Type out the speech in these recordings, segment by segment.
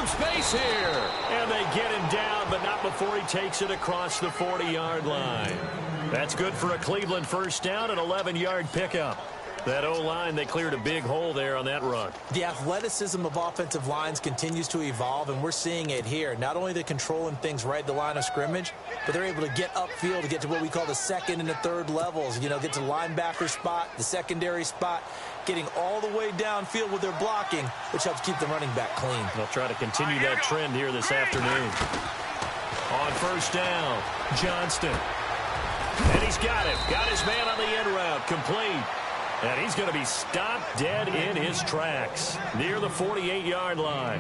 some space here. And they get him down, but not before he takes it across the 40-yard line. That's good for a Cleveland first down, an 11-yard pickup. That O-line, they cleared a big hole there on that run. The athleticism of offensive lines continues to evolve, and we're seeing it here. Not only they're controlling things right at the line of scrimmage, but they're able to get upfield to get to what we call the second and the third levels. You know, get to the linebacker spot, the secondary spot, getting all the way downfield with their blocking, which helps keep the running back clean. They'll try to continue that trend here this afternoon. On first down, Johnston. And he's got him. Got his man on the end route, complete. And he's going to be stopped dead in his tracks near the 48-yard line.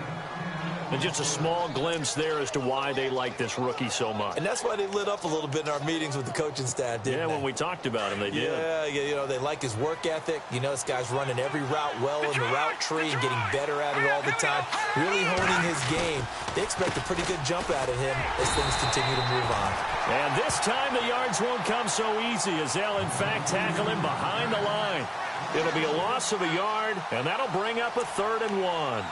And just a small glimpse there as to why they like this rookie so much. And that's why they lit up a little bit in our meetings with the coaching staff, didn't they? Yeah, when we talked about him, they did. Yeah, you know, they like his work ethic. You know, this guy's running every route well in the route tree and getting better at it all the time, really honing his game. They expect a pretty good jump out of him as things continue to move on. And this time the yards won't come so easy as they'll, in fact, tackle him behind the line. It'll be a loss of a yard, and that'll bring up a 3rd and 1.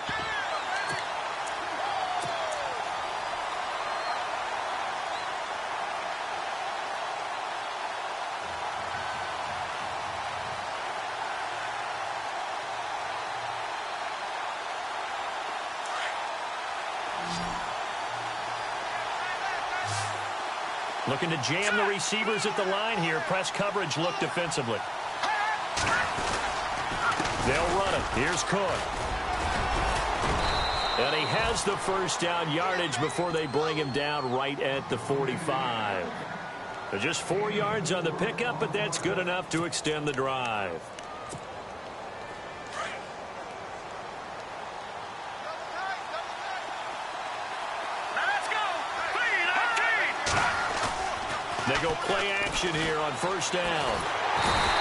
Looking to jam the receivers at the line here. Press coverage look defensively. They'll run it. Here's Cook. And he has the first down yardage before they bring him down right at the 45. So just 4 yards on the pickup, but that's good enough to extend the drive. They go play action here on first down.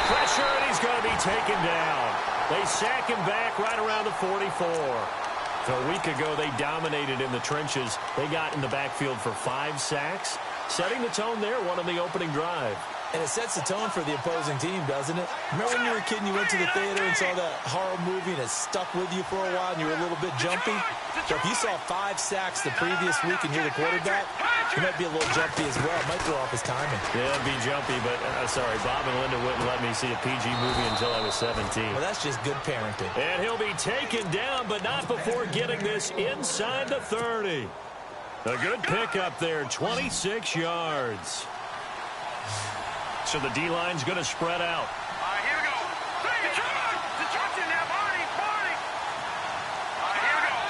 Pressure, and he's going to be taken down. They sack him back right around the 44. So a week ago, they dominated in the trenches. They got in the backfield for 5 sacks, setting the tone there, one on the opening drive. And it sets the tone for the opposing team, doesn't it? Remember when you were a kid and you went to the theater and saw that horror movie and it stuck with you for a while and you were a little bit jumpy? So if you saw 5 sacks the previous week and you're the quarterback, you might be a little jumpy as well. It might throw off his timing. Yeah, it'd be jumpy, but sorry, Bob and Linda wouldn't let me see a PG movie until I was 17. Well, that's just good parenting. And he'll be taken down, but not before getting this inside the 30. A good pickup there, 26 yards. So the D-line's going to spread out. All right, here we go. The truck's in there, Barney. All right, here we go.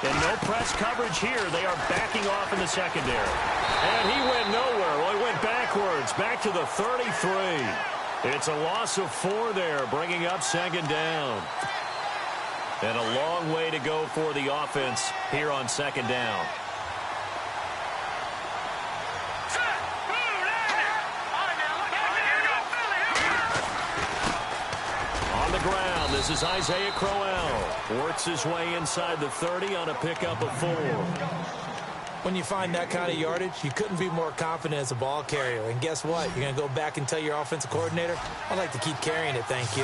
And no press coverage here. They are backing off in the secondary. And he went nowhere. Well, he went backwards, back to the 33. It's a loss of 4 there, bringing up 2nd down. And a long way to go for the offense here on 2nd down. Ground. This is Isaiah Crowell. Works his way inside the 30 on a pickup of 4. When you find that kind of yardage, you couldn't be more confident as a ball carrier. And guess what? You're going to go back and tell your offensive coordinator, I'd like to keep carrying it, thank you.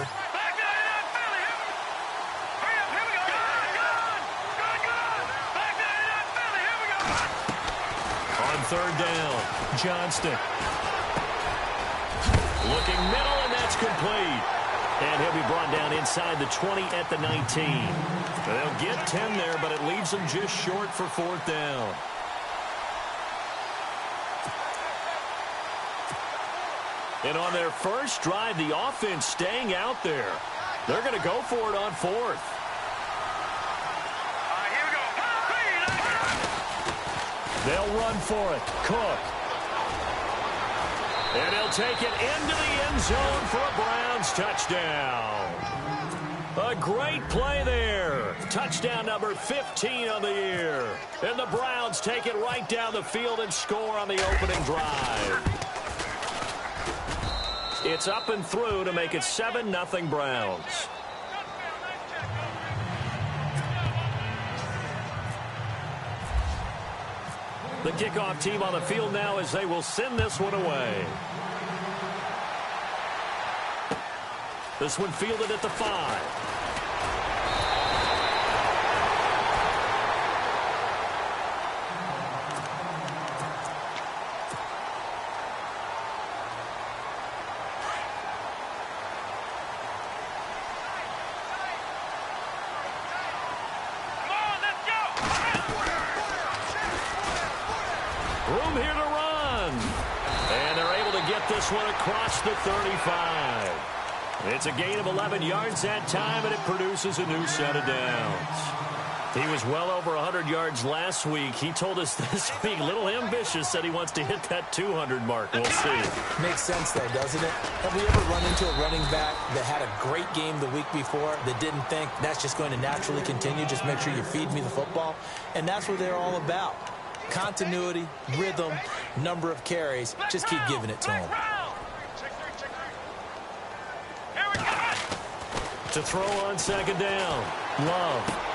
On 3rd down, Johnston. Looking middle, and that's complete. And he'll be brought down inside the 20 at the 19. They'll get 10 there, but it leaves them just short for 4th down. And on their first drive, the offense staying out there. They're going to go for it on 4th. Here we go. They'll run for it. Cook. And he'll take it into the end zone for a Browns touchdown. A great play there. Touchdown number 15 on the year. And the Browns take it right down the field and score on the opening drive. It's up and through to make it 7-0 Browns. The kickoff team on the field now as they will send this one away. This one fielded at the 5. Room here to run. And they're able to get this one across the 35. It's a gain of 11 yards that time, and it produces a new set of downs. He was well over 100 yards last week. He told us this week, a little ambitious, said he wants to hit that 200 mark. We'll see. Makes sense, though, doesn't it? Have we ever run into a running back that had a great game the week before that didn't think that's just going to naturally continue? Just make sure you feed me the football. And that's what they're all about. Continuity, rhythm, number of carries. Just keep giving it to him. To throw on second down. Love.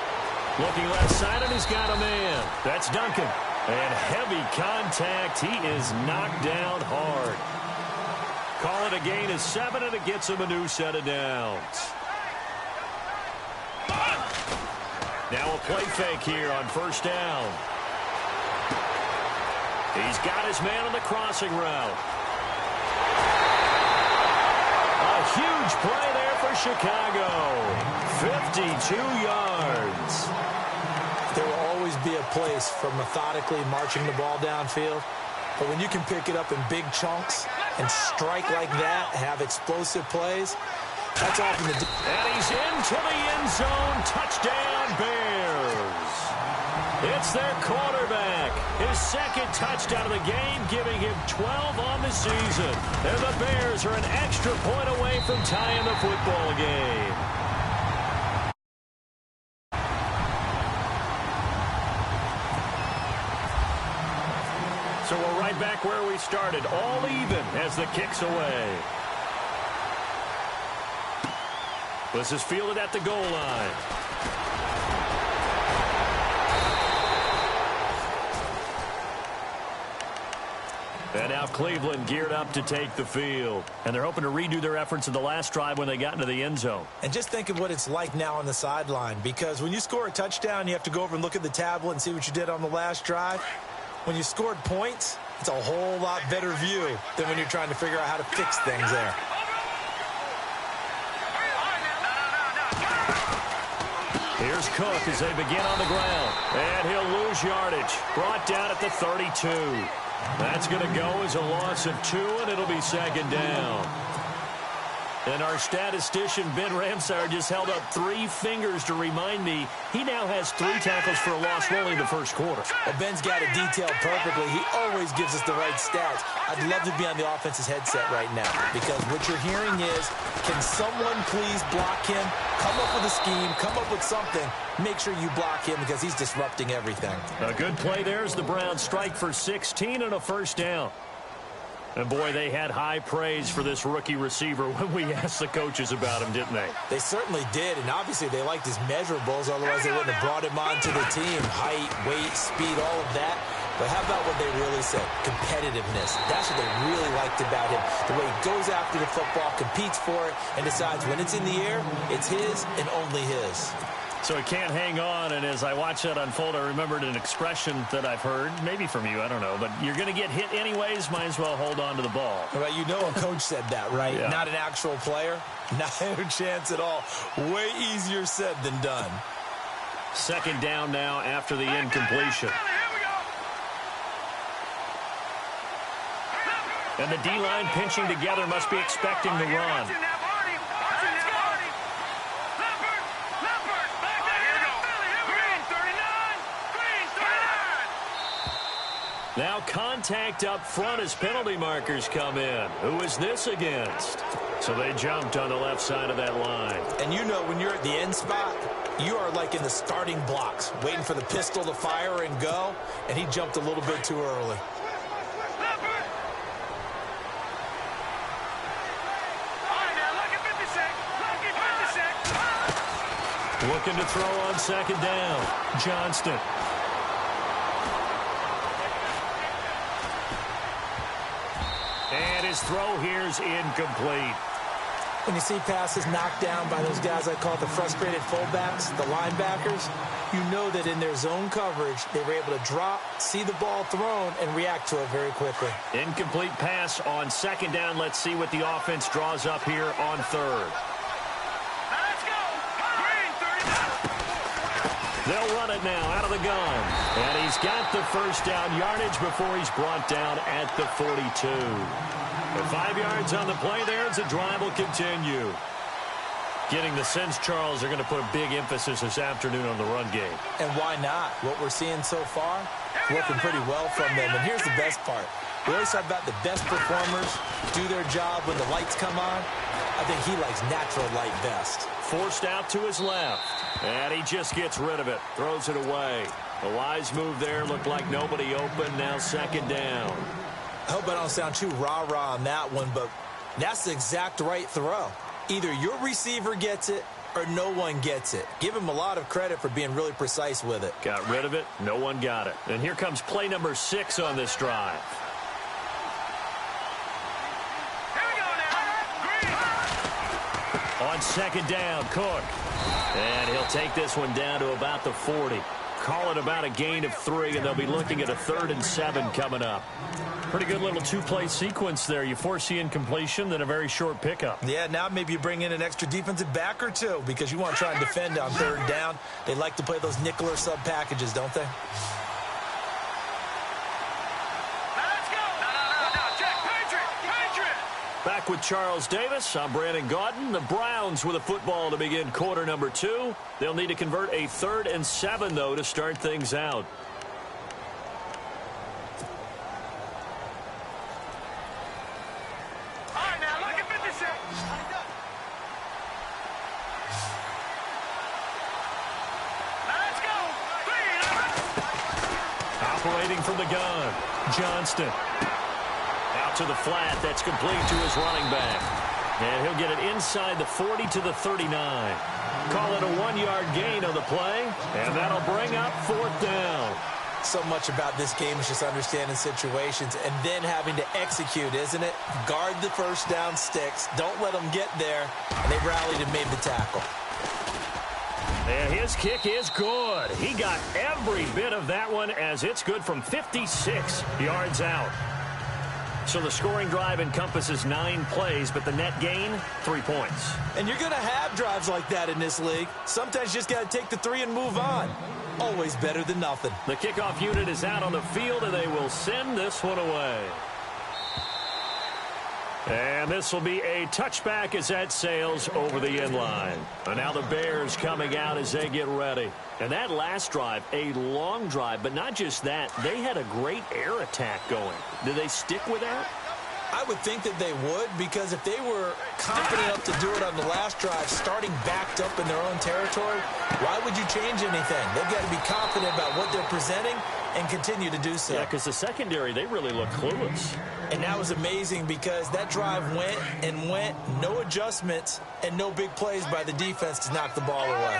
Looking left side, and he's got a man. That's Duncan. And heavy contact. He is knocked down hard. Call it a gain of 7, and it gets him a new set of downs. Now a play fake here on first down. He's got his man on the crossing route. A huge play there for Chicago. 52 yards. There will always be a place for methodically marching the ball downfield. But when you can pick it up in big chunks and strike like that, have explosive plays, that's often the... And he's into the end zone. Touchdown, Bears. It's their quarterback. His second touchdown of the game, giving him 12 on the season. And the Bears are an extra point away from tying the football game. So we're right back where we started, all even as the kick's away. This is fielded at the goal line. And now Cleveland geared up to take the field. And they're hoping to redo their efforts in the last drive when they got into the end zone. And just think of what it's like now on the sideline, because when you score a touchdown, you have to go over and look at the tablet and see what you did on the last drive. When you scored points, it's a whole lot better view than when you're trying to figure out how to fix things there. Here's Cook as they begin on the ground. And he'll lose yardage. Brought down at the 32. That's going to go as a loss of 2, and it'll be second down. And our statistician, Ben Ramsauer, just held up 3 fingers to remind me he now has 3 tackles for a loss only in the first quarter. Well, Ben's got it detailed perfectly. He always gives us the right stats. I'd love to be on the offense's headset right now, because what you're hearing is, can someone please block him? Come up with a scheme, come up with something. Make sure you block him because he's disrupting everything. A good play there as the Browns strike for 16 and a first down. And, boy, they had high praise for this rookie receiver when we asked the coaches about him, didn't they? They certainly did, and obviously they liked his measurables. Otherwise, they wouldn't have brought him onto the team. Height, weight, speed, all of that. But how about what they really said? Competitiveness. That's what they really liked about him. The way he goes after the football, competes for it, and decides when it's in the air, it's his and only his. So he can't hang on, and as I watch that unfold, I remembered an expression that I've heard, maybe from you, I don't know, but you're going to get hit anyways, might as well hold on to the ball. Well, you know a coach said that, right? Yeah. Not an actual player. Not a chance at all. Way easier said than done. Second down now after the incompletion. And the D-line pinching together must be expecting the run. Now contact up front as penalty markers come in. Who is this against? So they jumped on the left side of that line. And you know when you're at the end spot, you are like in the starting blocks, waiting for the pistol to fire and go, and he jumped a little bit too early. Looking to throw on second down. Johnston. And his throw here is incomplete. When you see passes knocked down by those guys I call the frustrated fullbacks, the linebackers, you know that in their zone coverage, they were able to drop, see the ball thrown, and react to it very quickly. Incomplete pass on second down. Let's see what the offense draws up here on third. They'll run it now out of the gun. And he's got the first down yardage before he's brought down at the 42. The 5 yards on the play there as the drive will continue. Getting the sense, Charles, they're going to put a big emphasis this afternoon on the run game. And why not? What we're seeing so far, working pretty well from them. And here's the best part. We always talk about the best performers do their job when the lights come on. I think he likes natural light best. Forced out to his left. And he just gets rid of it. Throws it away. A wise move there. Looked like nobody open. Now second down. I hope I don't sound too rah-rah on that one, but that's the exact right throw. Either your receiver gets it or no one gets it. Give him a lot of credit for being really precise with it. Got rid of it. No one got it. And here comes play number 6 on this drive. On second down, Cook. And he'll take this one down to about the 40. Call it about a gain of 3, and they'll be looking at a 3rd and 7 coming up. Pretty good little 2-play sequence there. You force the incompletion, then a very short pickup. Yeah, now maybe you bring in an extra defensive back or two because you want to try and defend on 3rd down. They like to play those nickel or sub packages, don't they? Back with Charles Davis. I'm Brandon Gaudin. The Browns with a football to begin quarter number 2. They'll need to convert a 3rd and 7, though, to start things out. All right, now look at 56. Let's go. Operating from the gun, Johnston. Out to the flat. That's complete to his running back. And he'll get it inside the 40 to the 39. Call it a 1-yard gain on the play. And that'll bring up 4th down. So much about this game is just understanding situations and then having to execute, isn't it? Guard the first down sticks. Don't let them get there. And they rallied and made the tackle. And his kick is good. He got every bit of that one as it's good from 56 yards out. So the scoring drive encompasses 9 plays, but the net gain, 3 points. And you're going to have drives like that in this league. Sometimes you just got to take the 3 and move on. Always better than nothing. The kickoff unit is out on the field, and they will send this one away. And this will be a touchback as that sails over the end line. And now the Bears coming out as they get ready. And that last drive, a long drive, but not just that. They had a great air attack going. Did they stick with that? I would think that they would, because if they were confident enough to do it on the last drive, starting backed up in their own territory, why would you change anything? They've got to be confident about what they're presenting and continue to do so. Yeah, because the secondary, they really look clueless. And that was amazing because that drive went and went, no adjustments, and no big plays by the defense to knock the ball away.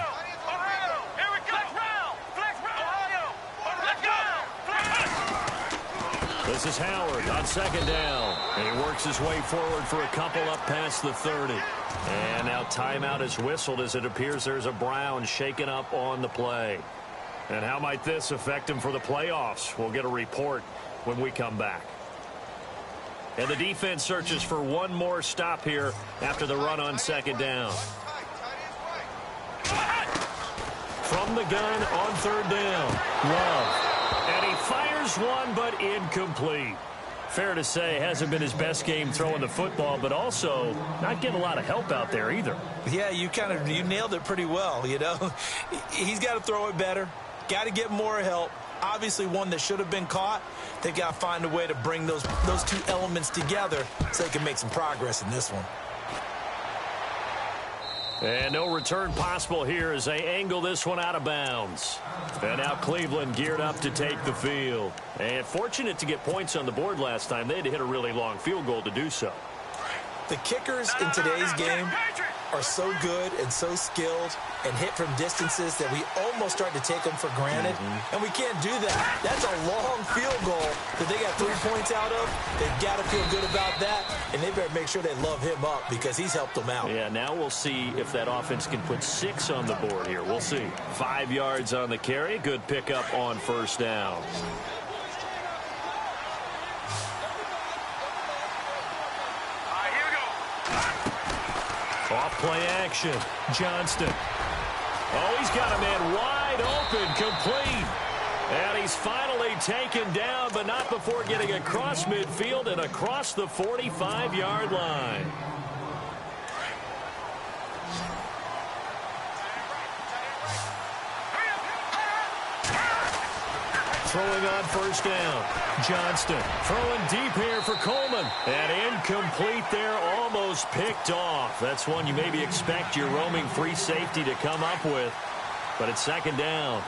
This is Howard on second down. And he works his way forward for a couple up past the 30. And now timeout is whistled as it appears there's a Brown shaken up on the play. And how might this affect him for the playoffs? We'll get a report when we come back. And the defense searches for one more stop here after the run on second down. From the gun on 3rd down, Love. And he fires one, but incomplete. Fair to say, hasn't been his best game throwing the football, but also not getting a lot of help out there either. Yeah, you nailed it pretty well, you know. He's got to throw it better. Got to get more help. Obviously one that should have been caught. They've got to find a way to bring those 2 elements together so they can make some progress in this one. And no return possible here as they angle this one out of bounds. And now Cleveland geared up to take the field. And fortunate to get points on the board last time. They had to hit a really long field goal to do so. The kickers in today's game are so good and so skilled and hit from distances that we almost start to take them for granted. And we can't do that. That's a long field goal that they got 3 points out of. They've got to feel good about that, and they better make sure they love him up because he's helped them out. Yeah, now we'll see if that offense can put 6 on the board here. We'll see. 5 yards on the carry. Good pickup on 1st down. Off play action. Johnston. Oh, he's got a man wide wide open, complete. And he's finally taken down, but not before getting across midfield and across the 45-yard line. Throwing on first down. Johnston throwing deep here for Coleman. And incomplete there, almost picked off. That's one you maybe expect your roaming free safety to come up with. But it's second down.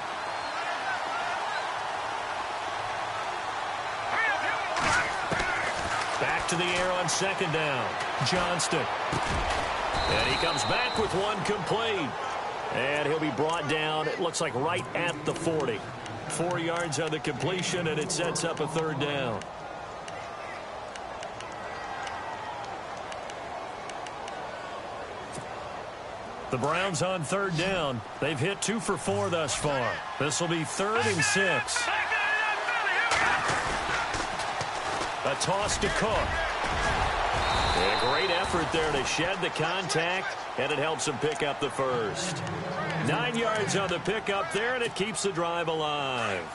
Back to the air on second down. Johnston. And he comes back with one complete. And he'll be brought down, it looks like right at the 40. 4 yards on the completion, and it sets up a third down. The Browns on third down. They've hit 2 for 4 thus far. This will be 3rd and 6. A toss to Cook. And a great effort there to shed the contact, and it helps him pick up the first. 9 yards on the pickup there, and it keeps the drive alive.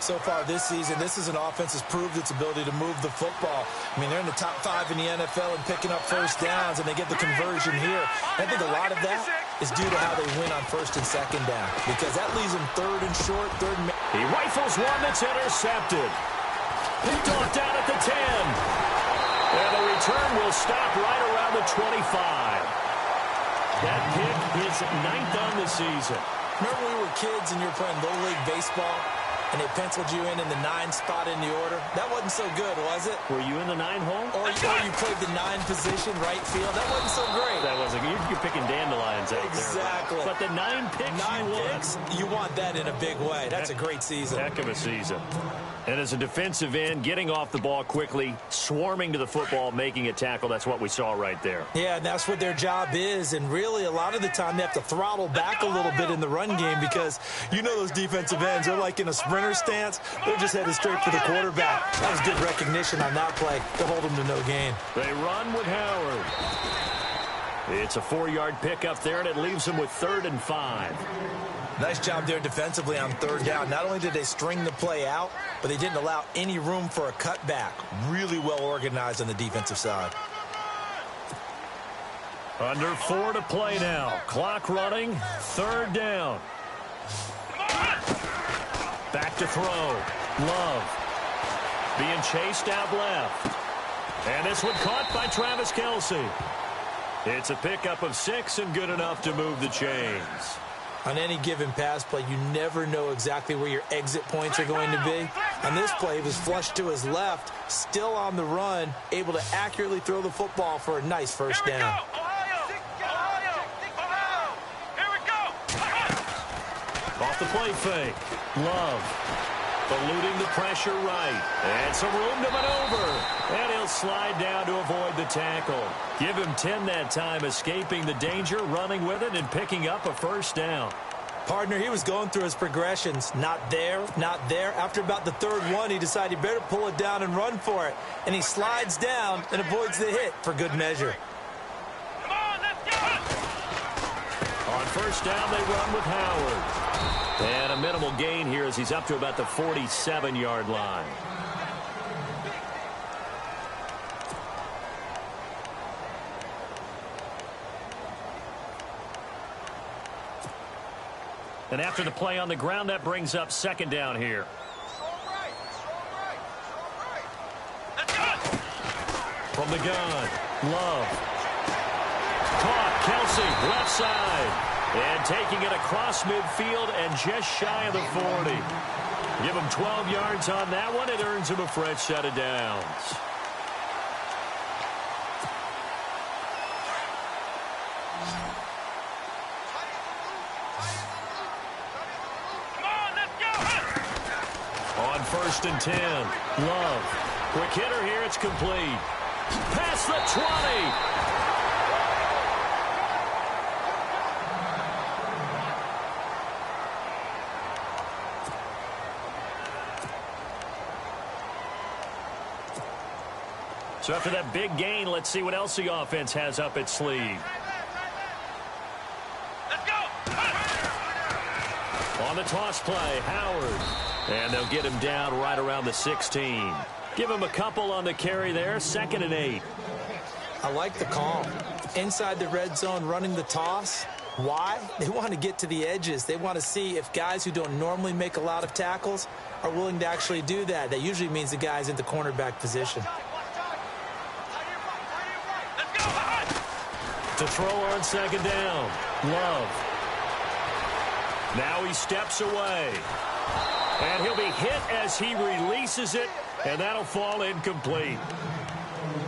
So far this season, this is an offense that's proved its ability to move the football. I mean, they're in the top 5 in the NFL and picking up first downs, and they get the conversion here. I think a lot of that is due to how they win on first and second down, because that leaves them 3rd and short, 3rd and... He rifles one that's intercepted. Picked off down at the 10. And the return will stop right around the 25. That pick is 9th on the season. Remember when we were kids and you were playing Little League Baseball and they penciled you in the 9 spot in the order? That wasn't so good, was it? Were you in the 9 hole? Or you played the 9 position, right field? That wasn't so great. That wasn't good. You're picking dandelions out exactly. there. But the 9 picks 9 picks, you want that in a big way. That's a great season. Heck of a season. And as a defensive end, getting off the ball quickly, swarming to the football, making a tackle, that's what we saw right there. Yeah, and that's what their job is. And really, a lot of the time, they have to throttle back a little bit in the run game because you know those defensive ends, they're like in a sprinter stance. They're just headed straight for the quarterback. That was good recognition on that play to hold them to no gain. They run with Howard. It's a 4-yard pickup there, and it leaves them with 3rd and 5. Nice job there defensively on third down. Not only did they string the play out, but they didn't allow any room for a cutback. Really well organized on the defensive side. Under 4 to play now. Clock running. 3rd down. Back to throw. Love. Being chased out left. And this one caught by Travis Kelce. It's a pickup of 6 and good enough to move the chains. On any given pass play, you never know exactly where your exit points are going to be. On this play, he was flushed to his left, still on the run, able to accurately throw the football for a nice first down. Off the play fake. Love. Eluding the pressure right. And some room to maneuver. And he'll slide down to avoid the tackle. Give him 10 that time, escaping the danger, running with it, and picking up a first down. Partner, he was going through his progressions. Not there, not there. After about the 3rd one, he decided he better pull it down and run for it. And he slides down and avoids the hit for good measure. Come on, let's go! On first down, they run with Howard. And a minimal gain here as he's up to about the 47-yard line. And after the play on the ground, that brings up 2nd down here. From the gun, Love. Caught, Kelce, left side. And taking it across midfield and just shy of the 40. Give him 12 yards on that one. It earns him a fresh set of downs. On 1st and 10, Love. Quick hitter here, it's complete. Past the 20. So after that big gain, let's see what else the offense has up its sleeve. Let's go! On On the toss play, Howard. And they'll get him down right around the 16. Give him a couple on the carry there, 2nd and 8. I like the call. Inside the red zone, running the toss. Why? They want to get to the edges. They want to see if guys who don't normally make a lot of tackles are willing to actually do that. That usually means the guy's in the cornerback position. To throw on 2nd down, Love. Now he steps away. And he'll be hit as he releases it, and that'll fall incomplete.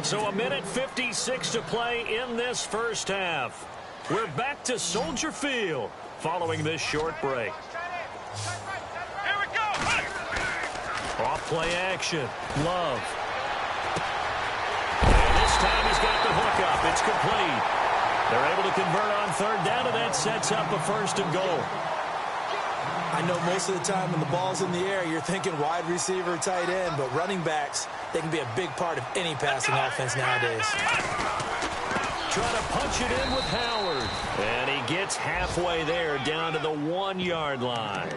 So 1:56 to play in this first half. We're back to Soldier Field following this short break. Here we go. Off play action, Love. And this time he's got the hook up. It's complete. They're able to convert on 3rd down, and that sets up a 1st and goal. I know most of the time when the ball's in the air, you're thinking wide receiver, tight end, but running backs, they can be a big part of any passing offense nowadays. Trying to punch it in with Howard. And he gets halfway there down to the 1-yard line.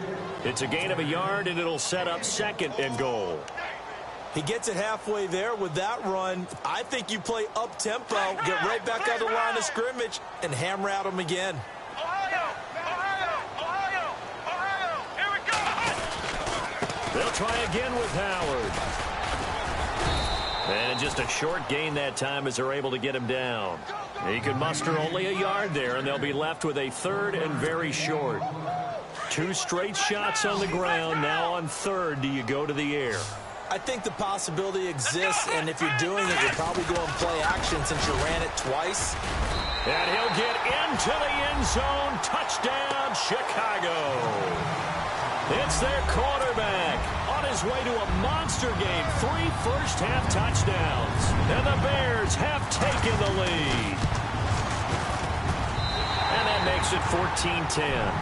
It's a gain of a yard, and it'll set up 2nd and goal. He gets it halfway there with that run. I think you play up-tempo, get right back on the line of scrimmage, and hammer at him again. They'll try again with Howard. And just a short gain that time as they're able to get him down. He can muster only a yard there, and they'll be left with a 3rd and very short. 2 straight shots on the ground. Now on 3rd, do you go to the air? I think the possibility exists, and if you're doing it, you're probably going play action since you ran it twice. And he'll get into the end zone. Touchdown, Chicago. It's their quarterback on his way to a monster game. 3 first-half touchdowns. And the Bears have taken the lead. And that makes it 14-10.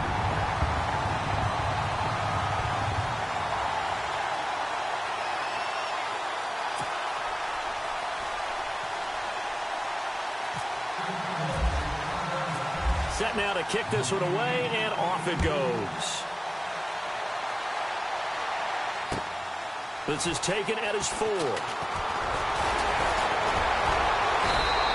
Set now to kick this one away, and off it goes. This is taken at his 4.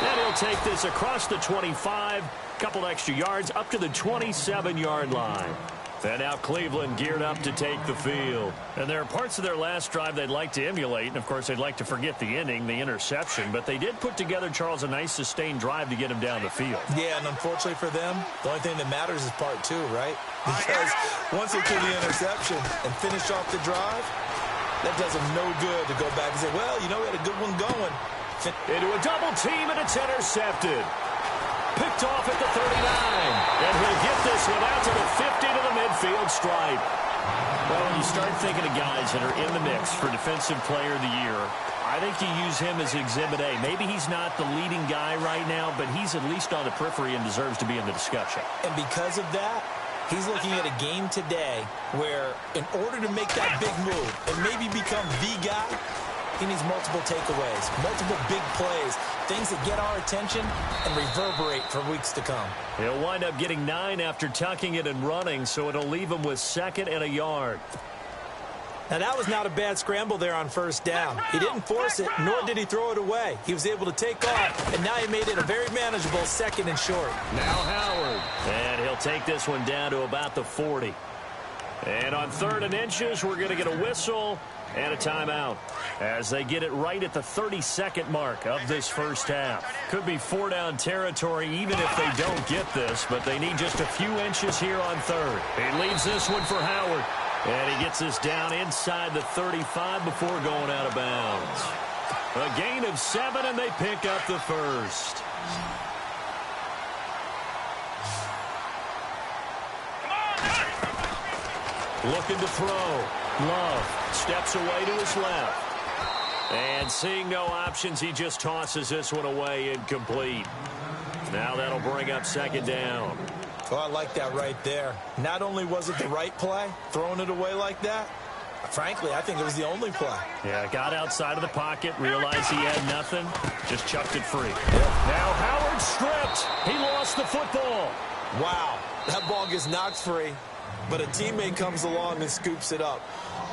And he'll take this across the 25, couple extra yards up to the 27-yard line. And now Cleveland geared up to take the field. And there are parts of their last drive they'd like to emulate. And, of course, they'd like to forget the ending, the interception. But they did put together, Charles, a nice sustained drive to get him down the field. Yeah, and unfortunately for them, the only thing that matters is part 2, right? Because once they kill the interception and finish off the drive, that does them no good to go back and say, well, you know, we had a good one going. Into a double team, and it's intercepted. Picked off at the 39. And he'll get this one out to the 50 to the midfield stripe. Well, when you start thinking of guys that are in the mix for Defensive Player of the Year, I think you use him as Exhibit A. Maybe he's not the leading guy right now, but he's at least on the periphery and deserves to be in the discussion. And because of that, he's looking at a game today where in order to make that big move and maybe become the guy, he needs multiple takeaways, multiple big plays, things that get our attention and reverberate for weeks to come. He'll wind up getting 9 after tucking it and running, so it'll leave him with 2nd and a yard. Now, that was not a bad scramble there on 1st down. He didn't force it, nor did he throw it away. He was able to take off, and now he made it a very manageable 2nd and short. Now Howard, and he'll take this one down to about the 40. And on 3rd and inches, we're going to get a whistle and a timeout as they get it right at the 32nd mark of this first half. Could be 4-down territory even if they don't get this, but they need just a few inches here on 3rd. He leaves this one for Howard, and he gets this down inside the 35 before going out of bounds. A gain of 7, and they pick up the first. Looking to throw. Love steps away to his left. And seeing no options, he just tosses this one away incomplete. Now that'll bring up 2nd down. Oh, I like that right there. Not only was it the right play, throwing it away like that, frankly, I think it was the only play. Yeah, got outside of the pocket, realized he had nothing, just chucked it free. Now Howard stripped. He lost the football. Wow, that ball gets knocked free. but a teammate comes along and scoops it up.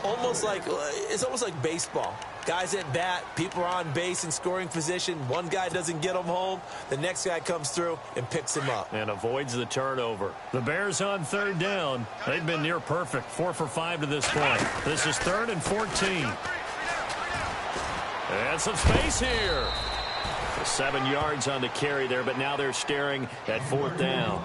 It's almost like baseball. Guys at bat, people are on base in scoring position. One guy doesn't get him home. The next guy comes through and picks him up. And avoids the turnover. The Bears on third down. They've been near perfect. 4 for 5 to this point. This is 3rd and 14. And some space here. 7 yards on the carry there, but now they're staring at 4th down.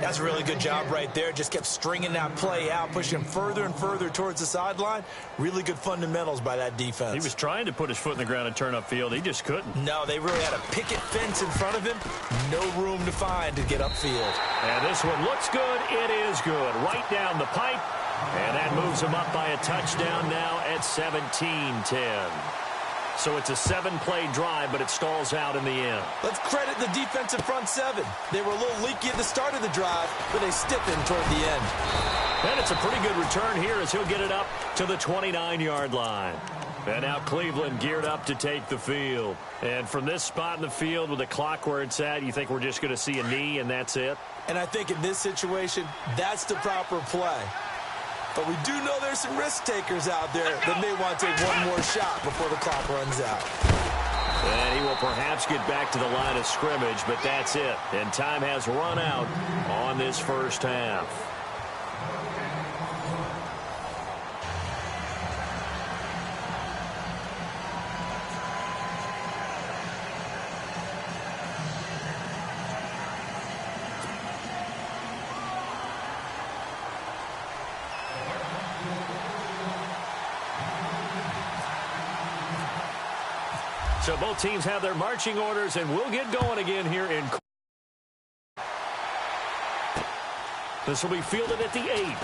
That's a really good job right there. Just kept stringing that play out, pushing him further and further towards the sideline. Really good fundamentals by that defense. He was trying to put his foot in the ground and turn upfield. He just couldn't. No, they really had a picket fence in front of him. No room to find to get upfield. And this one looks good. It is good. Right down the pipe. And that moves him up by a touchdown now at 17-10. So it's a 7-play drive, but it stalls out in the end. Let's credit the defensive front 7. They were a little leaky at the start of the drive, but they stiffened toward the end. And it's a pretty good return here as he'll get it up to the 29-yard line. And now Cleveland geared up to take the field. And from this spot in the field with the clock where it's at, you think we're just going to see a knee and that's it? And I think in this situation, that's the proper play. But we do know there's some risk takers out there that may want to take one more shot before the clock runs out. And he will perhaps get back to the line of scrimmage, but that's it. And time has run out on this first half. So both teams have their marching orders, and we'll get going again here in. This will be fielded at the 8. Now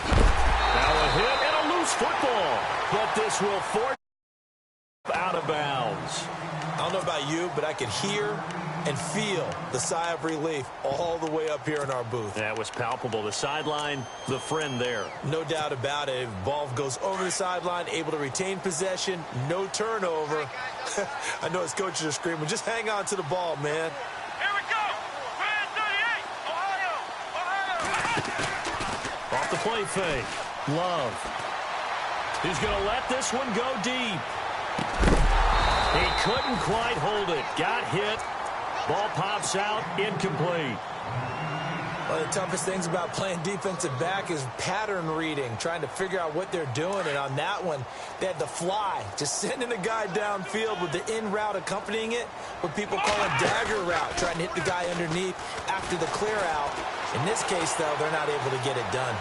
a hit and a loose football, but this will force out of bounds. I don't know about you, but I could hear and feel the sigh of relief all the way up here in our booth. That was palpable. The sideline, the friend there. No doubt about it. Ball goes over the sideline, able to retain possession, no turnover. I know his coaches are screaming, just hang on to the ball, man. Here we go. Man 38. Ohio. Off the play fake. Love. He's going to let this one go deep. He couldn't quite hold it. Got hit. Ball pops out, incomplete. One of the toughest things about playing defensive back is pattern reading, trying to figure out what they're doing. And on that one, they had the fly, just sending a guy downfield with the in route accompanying it, what people call a dagger route, trying to hit the guy underneath after the clear out. In this case, though, they're not able to get it done.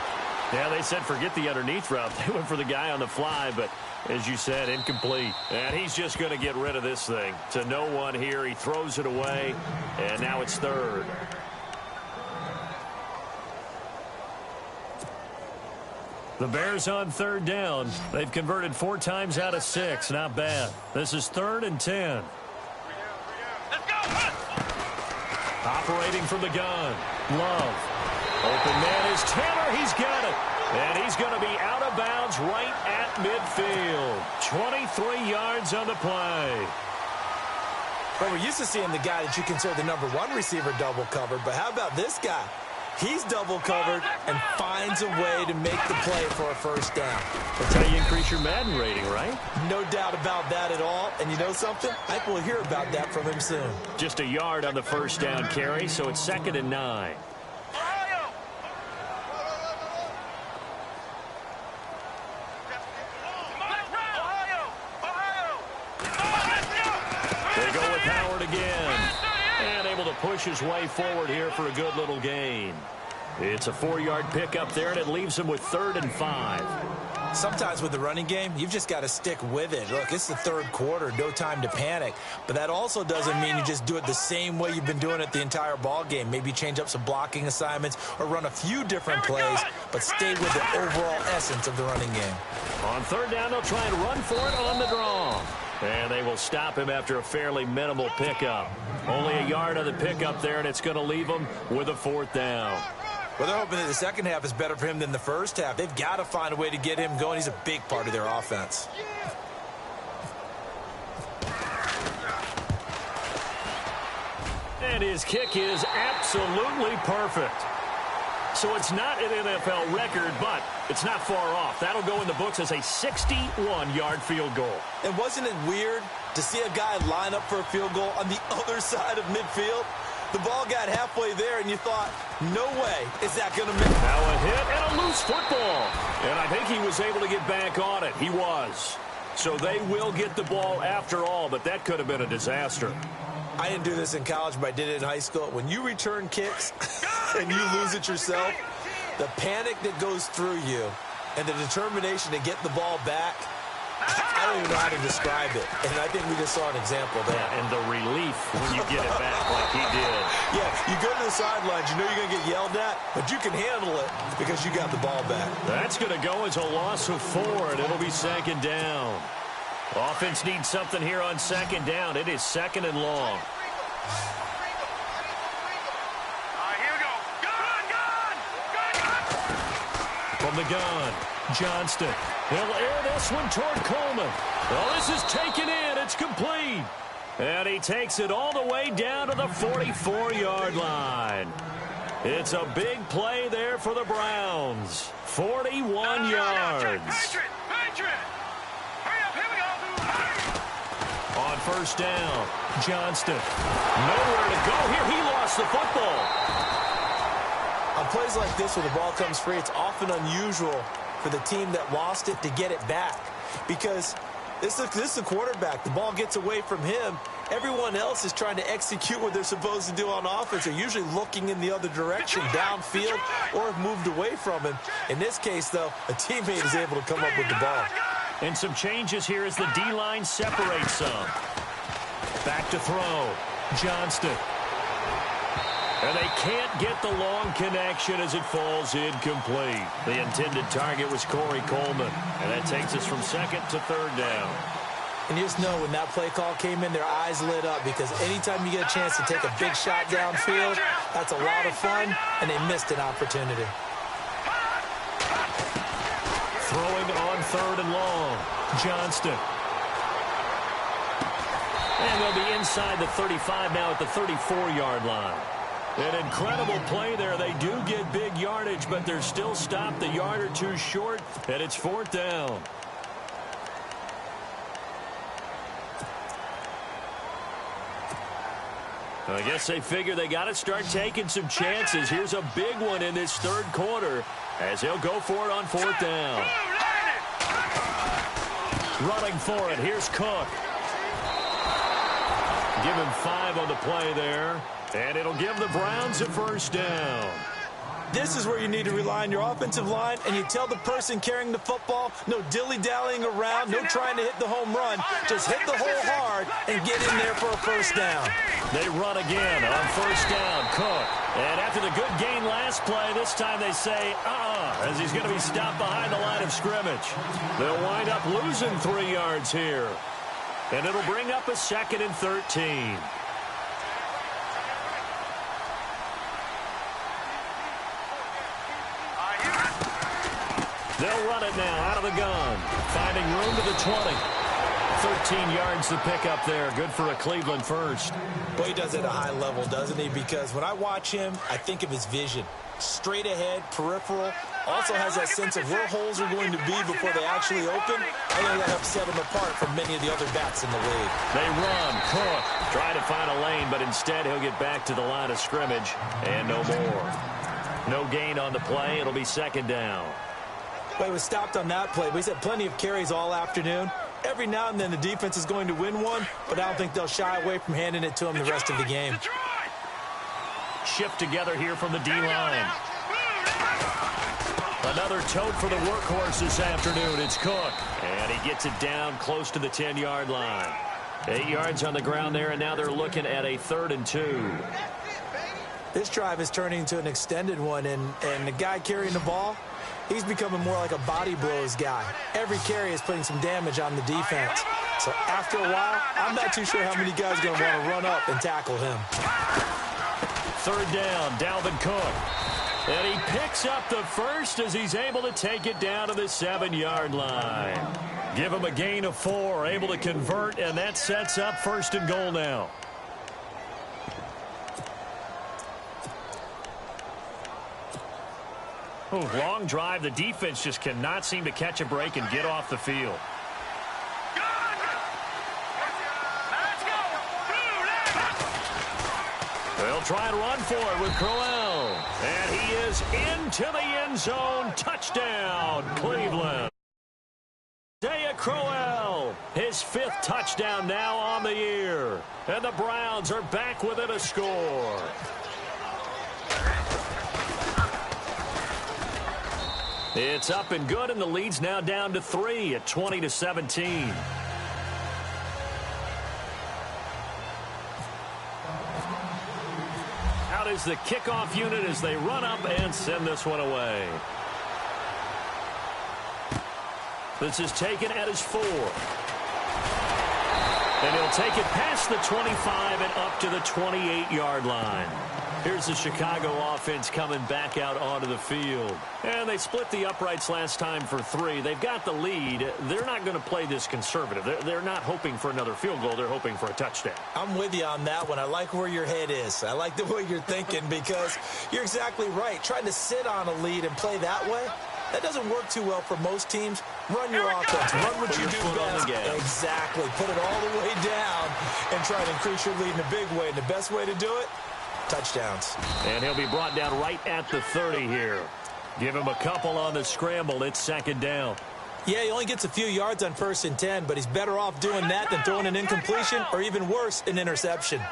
Yeah, they said forget the underneath route. They went for the guy on the fly, but as you said, incomplete. And he's just going to get rid of this thing. To no one here. He throws it away, and now it's 3rd. The Bears on 3rd down. They've converted 4 times out of 6. Not bad. This is 3rd and 10. Let's go. Operating from the gun. Love. Open man is Taylor. He's got it. And he's going to be out of bounds right at midfield. 23 yards on the play. Well, we're used to seeing the guy that you consider the #1 receiver double covered, but how about this guy? He's double covered and finds a way to make the play for a first down. That's how you increase your Madden rating, right? No doubt about that at all. And you know something? I think we'll hear about that from him soon. Just a yard on the first down carry, so it's 2nd and 9. Ohio. They go with Howard again. And able to push his way forward here for a good little gain. It's a 4-yard pickup there, and it leaves him with 3rd and 5. Sometimes with the running game, you've just got to stick with it. Look, it's the 3rd quarter, no time to panic. But that also doesn't mean you just do it the same way you've been doing it the entire ball game. Maybe change up some blocking assignments or run a few different plays, but stay with the overall essence of the running game. On 3rd down, they'll try and run for it on the draw. And they will stop him after a fairly minimal pickup. Only a yard on the pickup there, and it's going to leave him with a 4th down. Well, they're hoping that the second half is better for him than the first half. They've got to find a way to get him going. He's a big part of their offense. And his kick is absolutely perfect. So it's not an NFL record, but it's not far off. That'll go in the books as a 61-yard field goal. And wasn't it weird to see a guy line up for a field goal on the other side of midfield? The ball got halfway there, and you thought, no way is that going to make it. Now a hit and a loose football. And I think he was able to get back on it. He was. So they will get the ball after all, but that could have been a disaster. I didn't do this in college, but I did it in high school. When you return kicks and you lose it yourself, the panic that goes through you and the determination to get the ball back, I don't even know how to describe it. And I think we just saw an example there. Yeah, and the relief when you get it back like he did. Yeah, you go to the sidelines, you know you're going to get yelled at, but you can handle it because you got the ball back. That's going to go as a loss of 4, and it'll be second down. Offense needs something here on second down. It is second and long. Here we go. Gun! From the gun, Johnston. He'll air this one toward Coleman. Well, this is taken in. It's complete. And he takes it all the way down to the 44-yard line. It's a big play there for the Browns. 41 yards. On first down, Johnston. Nowhere to go here. He lost the football. On plays like this where the ball comes free, it's often unusual for the team that lost it to get it back. Because this is the quarterback. The ball gets away from him. Everyone else is trying to execute what they're supposed to do on offense. They're usually looking in the other direction, downfield, or have moved away from him. In this case, though, a teammate is able to come up with the ball. And some changes here as the D-line separates some. Back to throw. Johnston. And they can't get the long connection as it falls incomplete. The intended target was Corey Coleman. And that takes us from second to third down. And you just know when that play call came in, their eyes lit up because anytime you get a chance to take a big shot downfield, that's a lot of fun, and they missed an opportunity. Throwing on third and long. Johnston. And they'll be inside the 35 now at the 34-yard line. An incredible play there. They do get big yardage, but they're still stopped a yard or two short, and it's fourth down. I guess they figure they got to start taking some chances. Here's a big one in this third quarter as he'll go for it on fourth down. Running for it. Here's Cook. Give him 5 on the play there. And it'll give the Browns a first down. This is where you need to rely on your offensive line, and you tell the person carrying the football, no dilly-dallying around, no trying to hit the home run. Just hit the hole hard and get in there for a first down. They run again on first down. Cook. And after the good gain last play, this time they say, as he's going to be stopped behind the line of scrimmage. They'll wind up losing 3 yards here. And it'll bring up a second and 13. They'll run it now out of the gun. Finding room to the 20. 13 yards to pick up there. Good for a Cleveland first. Well, he does it at a high level, doesn't he? Because when I watch him, I think of his vision. Straight ahead, peripheral. Also has that sense of where holes are going to be before they actually open. I think that helps set him apart from many of the other backs in the league. They run. Cook trying to find a lane, but instead he'll get back to the line of scrimmage. And no more. No gain on the play. It'll be second down. Well, he was stopped on that play, but he's had plenty of carries all afternoon. Every now and then the defense is going to win one, but I don't think they'll shy away from handing it to him the rest of the game. Shift together here from the D-line. Another tote for the workhorse this afternoon. It's Cook. And he gets it down close to the 10-yard line. 8 yards on the ground there, and now they're looking at a 3rd and 2. This drive is turning into an extended one, and the guy carrying the ball, he's becoming more like a body blows guy. Every carry is putting some damage on the defense. So after a while, I'm not too sure how many guys are going to want to run up and tackle him. 3rd down, Dalvin Cook. And he picks up the first as he's able to take it down to the 7-yard line. Give him a gain of 4, able to convert, and that sets up 1st and goal now. Ooh, long drive. The defense just cannot seem to catch a break and get off the field. They'll try and run for it with Crowell. And he is into the end zone. Touchdown, Cleveland. Isaiah Crowell, his 5th touchdown now on the year. And the Browns are back within a score. It's up and good, and the lead's now down to 3 at 20-17. Out is the kickoff unit as they run up and send this one away. This is taken at his 4. And he'll take it past the 25 and up to the 28-yard line. Here's the Chicago offense coming back out onto the field. And they split the uprights last time for 3. They've got the lead. They're not going to play this conservative. They're not hoping for another field goal. They're hoping for a touchdown. I'm with you on that one. I like where your head is. I like the way you're thinking because you're exactly right. Trying to sit on a lead and play that way, that doesn't work too well for most teams. Run your offense. Run what you do best. Exactly. Put it all the way down and try to increase your lead in a big way. And the best way to do it, touchdowns. And he'll be brought down right at the 30 here. Give him a couple on the scramble. It's 2nd down. Yeah, he only gets a few yards on 1st and 10, but he's better off doing that than throwing an incompletion or even worse, an interception.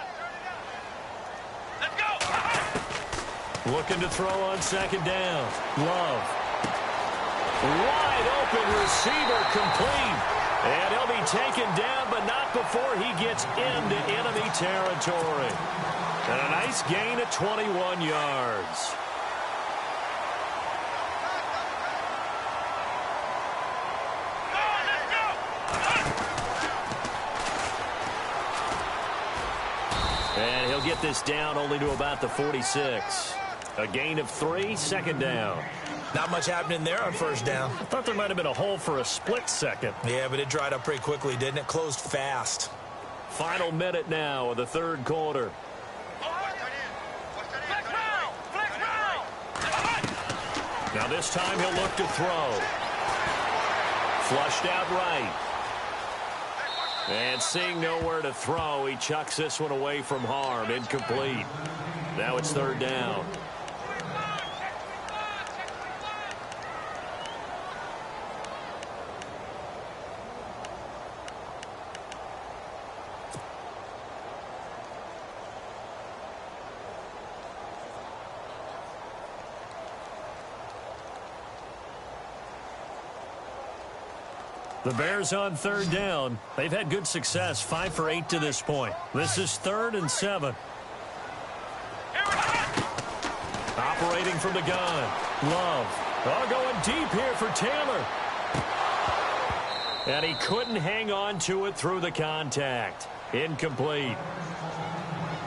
Let's go. Looking to throw on 2nd down. Love. Wide open receiver complete. And he'll be taken down, but not before he gets into enemy territory. And a nice gain of 21 yards. And he'll get this down only to about the 46. A gain of 3, 2nd down. Not much happening there on 1st down. I thought there might have been a hole for a split second. Yeah, but it dried up pretty quickly, didn't it? Closed fast. Final minute now of the 3rd quarter. Now this time he'll look to throw. Flushed out right. And seeing nowhere to throw, he chucks this one away from harm. Incomplete. Now it's 3rd down. The Bears on 3rd down. They've had good success, 5 for 8 to this point. This is 3rd and 7. Operating from the gun. Love. Oh, going deep here for Taylor. And he couldn't hang on to it through the contact. Incomplete.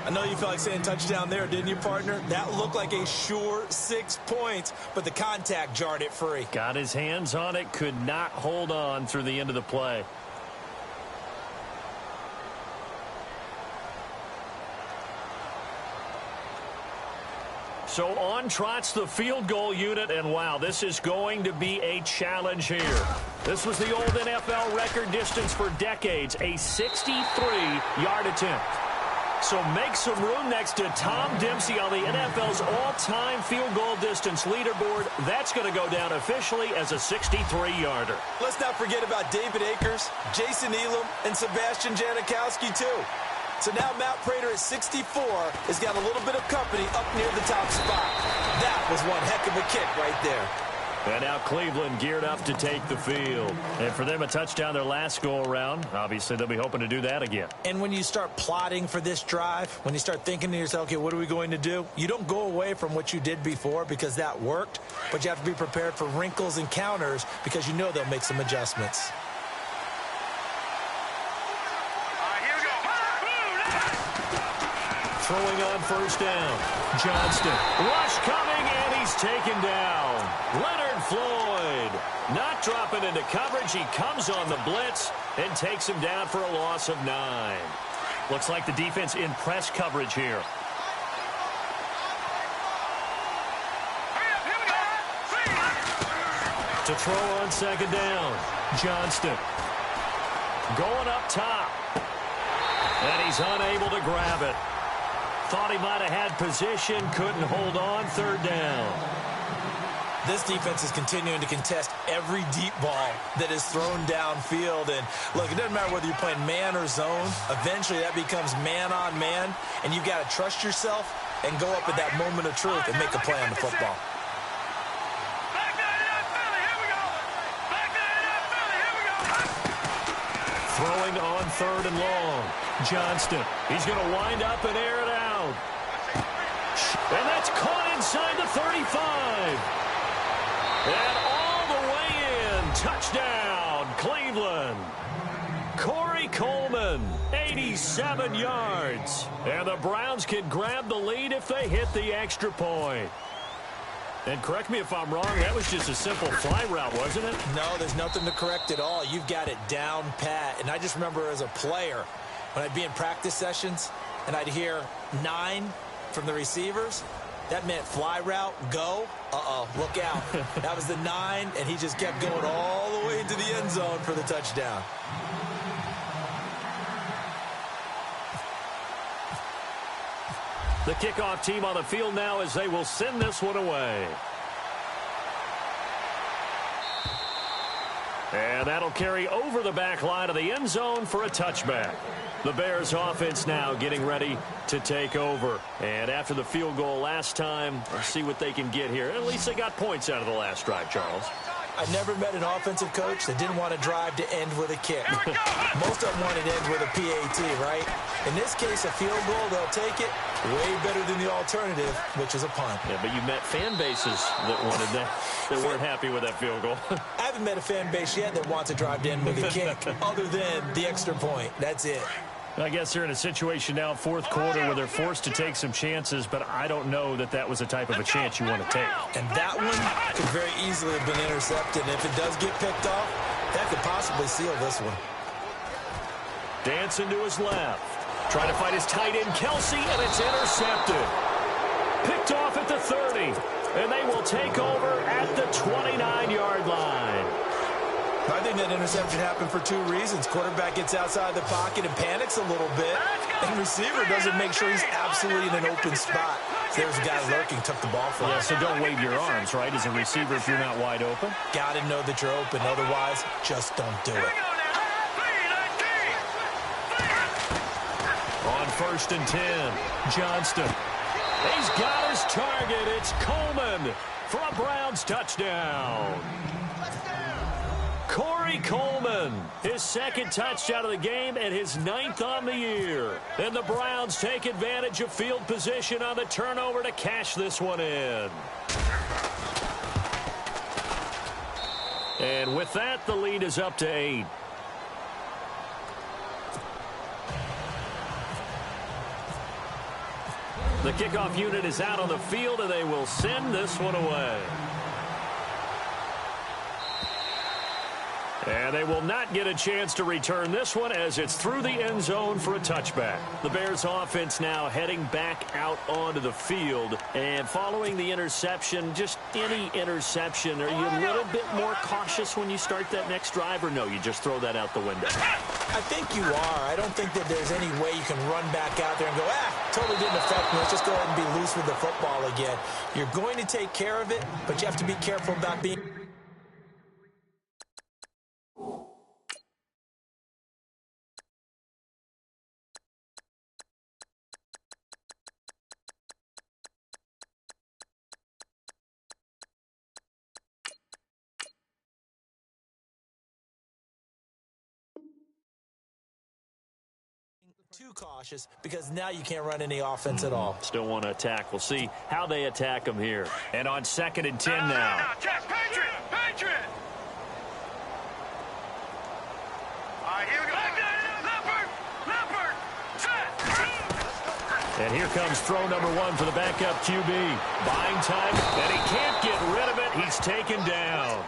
I know you felt like saying touchdown there, didn't you, partner? That looked like a sure 6 points, but the contact jarred it free. Got his hands on it, could not hold on through the end of the play. So on trots the field goal unit, and wow, this is going to be a challenge here. This was the old NFL record distance for decades, a 63-yard attempt. So make some room next to Tom Dempsey on the NFL's all-time field goal distance leaderboard. That's going to go down officially as a 63-yarder. Let's not forget about David Akers, Jason Elam, and Sebastian Janikowski, too. So now Matt Prater at 64 has got a little bit of company up near the top spot. That was one heck of a kick right there. And now Cleveland geared up to take the field. And for them, a touchdown their last go-around. Obviously, they'll be hoping to do that again. And when you start plotting for this drive, when you start thinking to yourself, okay, what are we going to do? You don't go away from what you did before because that worked, but you have to be prepared for wrinkles and counters because you know they'll make some adjustments. Throwing on 1st down. Johnston. Rush coming, and he's taken down. Leonard Floyd not dropping into coverage. He comes on the blitz and takes him down for a loss of 9. Looks like the defense in press coverage here. To throw on second down, Johnston. Going up top. And he's unable to grab it. Thought he might have had position, couldn't hold on, third down. This defense is continuing to contest every deep ball that is thrown downfield. And, look, it doesn't matter whether you're playing man or zone. Eventually, that becomes man-on-man, and you've got to trust yourself and go up at that moment of truth and make a play on the football. Throwing on third and long. Johnston. He's going to wind up and air it out. And that's caught inside the 35. And all the way in. Touchdown, Cleveland. Corey Coleman, 87 yards. And the Browns can grab the lead if they hit the extra point. And correct me if I'm wrong, that was just a simple fly route, wasn't it? No, there's nothing to correct at all. You've got it down pat. And I just remember as a player, when I'd be in practice sessions and I'd hear 9 from the receivers, that meant fly route, go. Look out. That was the 9, and he just kept going all the way into the end zone for the touchdown. The kickoff team on the field now as they will send this one away. And that'll carry over the back line of the end zone for a touchback. The Bears offense now getting ready to take over. And after the field goal last time, let's see what they can get here. At least they got points out of the last drive, Charles. I never met an offensive coach that didn't want to drive to end with a kick. Most of them wanted to end with a PAT, right? In this case, a field goal, they'll take it. Way better than the alternative, which is a punt. Yeah, but you met fan bases that wanted that, that weren't happy with that field goal. I haven't met a fan base yet that wants to drive to end with a kick, other than the extra point. That's it. I guess they're in a situation now, fourth quarter, where they're forced to take some chances, but I don't know that that was the type of a chance you want to take. And that one could very easily have been intercepted. And if it does get picked off, that could possibly seal this one. Dancing to his left. Trying to fight his tight end, Kelsey, and it's intercepted. Picked off at the 30, and they will take over at the 29-yard line. I think that interception happened for 2 reasons. Quarterback gets outside the pocket and panics a little bit, and receiver doesn't make sure he's absolutely in an open spot. So there's a guy lurking, took the ball from him. Yeah, so don't wave your arms, right, as a receiver if you're not wide open. Got to know that you're open. Otherwise, just don't do it. On 1st and 10, Johnston. He's got his target. It's Coleman for a Browns touchdown. Corey Coleman, his 2nd touchdown of the game and his 9th on the year. And the Browns take advantage of field position on the turnover to cash this one in. And with that, the lead is up to 8. The kickoff unit is out on the field, and they will send this one away. And they will not get a chance to return this one as it's through the end zone for a touchback. The Bears offense now heading back out onto the field. And following the interception, just any interception, are you a little bit more cautious when you start that next drive, or no, you just throw that out the window? I think you are. I don't think that there's any way you can run back out there and go, totally didn't affect me. Let's just go ahead and be loose with the football again. You're going to take care of it, but you have to be careful about being... too cautious, because now you can't run any offense at all. Still want to attack. We'll see how they attack them here. And on 2nd and 10 now. Patriot! Patriot! All right, here we go. Leopard! Set! And here comes throw number 1 for the backup QB. Buying time, and he can't get rid of it. He's taken down.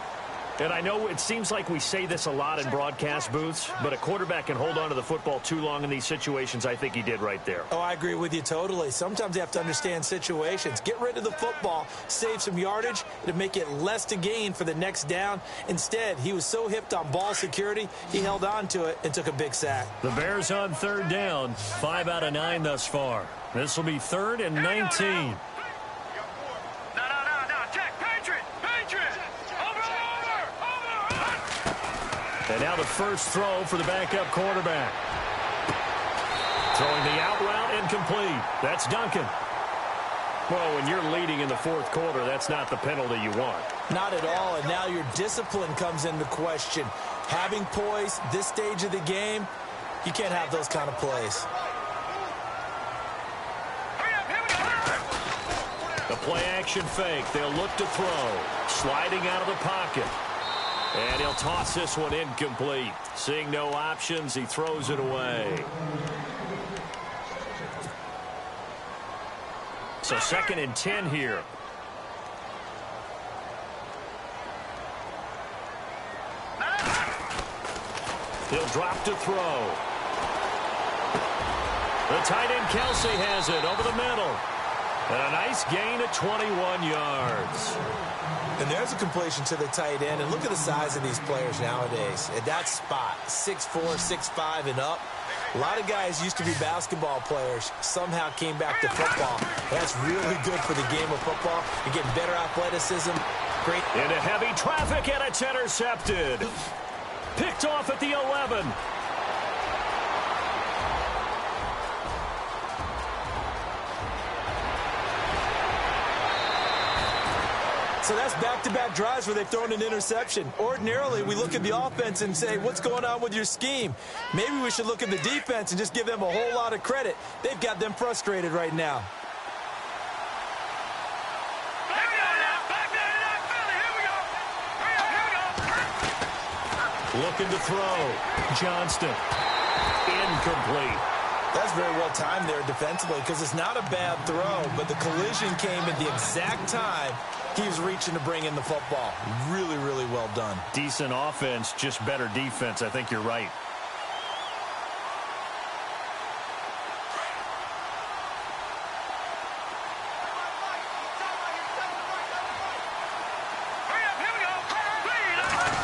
And I know it seems like we say this a lot in broadcast booths, but a quarterback can hold on to the football too long in these situations. I think he did right there. Oh, I agree with you totally. Sometimes you have to understand situations. Get rid of the football, save some yardage to make it less to gain for the next down. Instead, he was so hipped on ball security, he held on to it and took a big sack. The Bears on third down, 5 out of 9 thus far. This will be 3rd and 19. And now the first throw for the backup quarterback. Throwing the out route, incomplete. That's Duncan. Well, when you're leading in the fourth quarter, that's not the penalty you want. Not at all, and now your discipline comes into question. Having poise this stage of the game, you can't have those kind of plays. The play-action fake. They'll look to throw. Sliding out of the pocket. And he'll toss this one incomplete. Seeing no options, he throws it away. So 2nd and 10 here. He'll drop to throw. The tight end Kelsey has it over the middle. And a nice gain of 21 yards. And there's a completion to the tight end. And look at the size of these players nowadays. At that spot, 6'4", 6'5", and up. A lot of guys used to be basketball players. Somehow came back to football. That's really good for the game of football. You're getting better athleticism. Great. Into heavy traffic, and it's intercepted. Picked off at the 11. So that's back-to-back drives where they've thrown an interception. Ordinarily, we look at the offense and say, what's going on with your scheme? Maybe we should look at the defense and just give them a whole lot of credit. They've got them frustrated right now. Looking to throw. Johnston. Incomplete. That's very well timed there defensively because it's not a bad throw, but the collision came at the exact time he was reaching to bring in the football. Really, really well done. Decent offense, just better defense. I think you're right.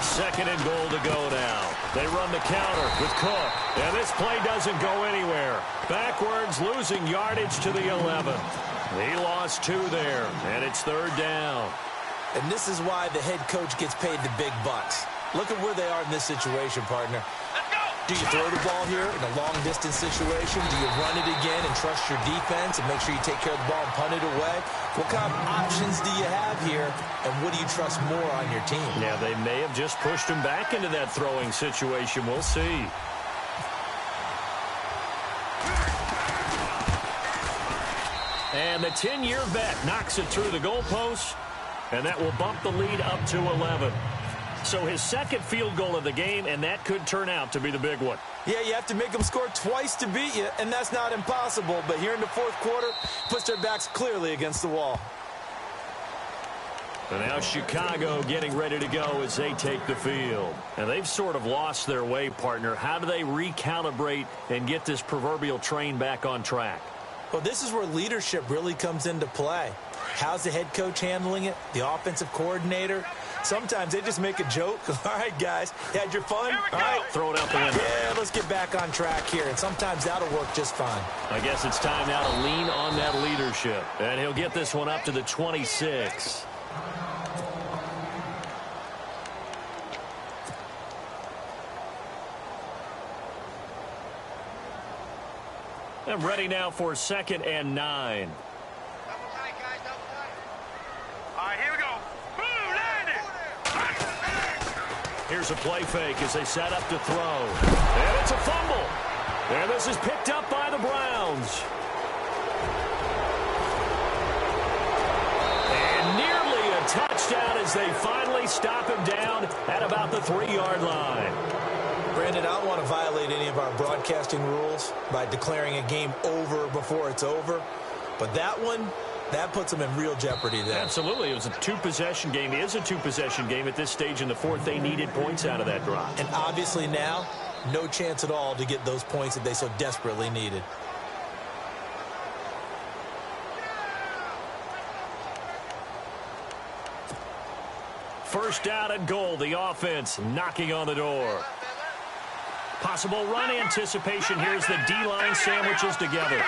Second and goal to go now. They run the counter with Cook. And this play doesn't go anywhere. Backwards, losing yardage to the 11. He lost 2 there, and it's 3rd down. And this is why the head coach gets paid the big bucks. Look at where they are in this situation, partner. Do you throw the ball here in a long-distance situation? Do you run it again and trust your defense and make sure you take care of the ball and punt it away? What kind of options do you have here, and what do you trust more on your team? Yeah, they may have just pushed him back into that throwing situation. We'll see. And the 10-year vet knocks it through the goalpost, and that will bump the lead up to 11. So his second field goal of the game, and that could turn out to be the big one. Yeah, you have to make them score twice to beat you, and that's not impossible. But here in the fourth quarter, puts their backs clearly against the wall. And now Chicago getting ready to go as they take the field. And they've sort of lost their way, partner. How do they recalibrate and get this proverbial train back on track? Well, this is where leadership really comes into play. How's the head coach handling it? The offensive coordinator? Sometimes they just make a joke. All right, guys, you had your fun? All right, throw it out the window. Yeah, let's get back on track here. And sometimes that'll work just fine. I guess it's time now to lean on that leadership. And he'll get this one up to the 26. And ready now for 2nd and 9. All right, here we go. Boom, land it. Here's a play fake as they set up to throw. And it's a fumble. And this is picked up by the Browns. And nearly a touchdown as they finally stop him down at about the 3-yard line. Brandon, I don't want to violate any of our broadcasting rules by declaring a game over before it's over. But that one, That puts them in real jeopardy there. Absolutely. It was a two-possession game. It is a two-possession game at this stage in the fourth. They needed points out of that drive. And obviously now, no chance at all to get those points that they so desperately needed. First down and goal. The offense knocking on the door. Possible run anticipation. Here's the D-line sandwiches together.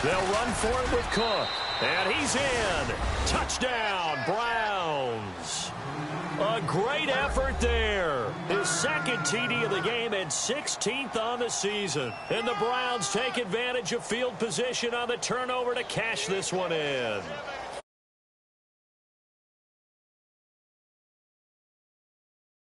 They'll run for it with Cook. And he's in. Touchdown, Browns. A great effort there. His second TD of the game and 16th on the season. And the Browns take advantage of field position on the turnover to cash this one in.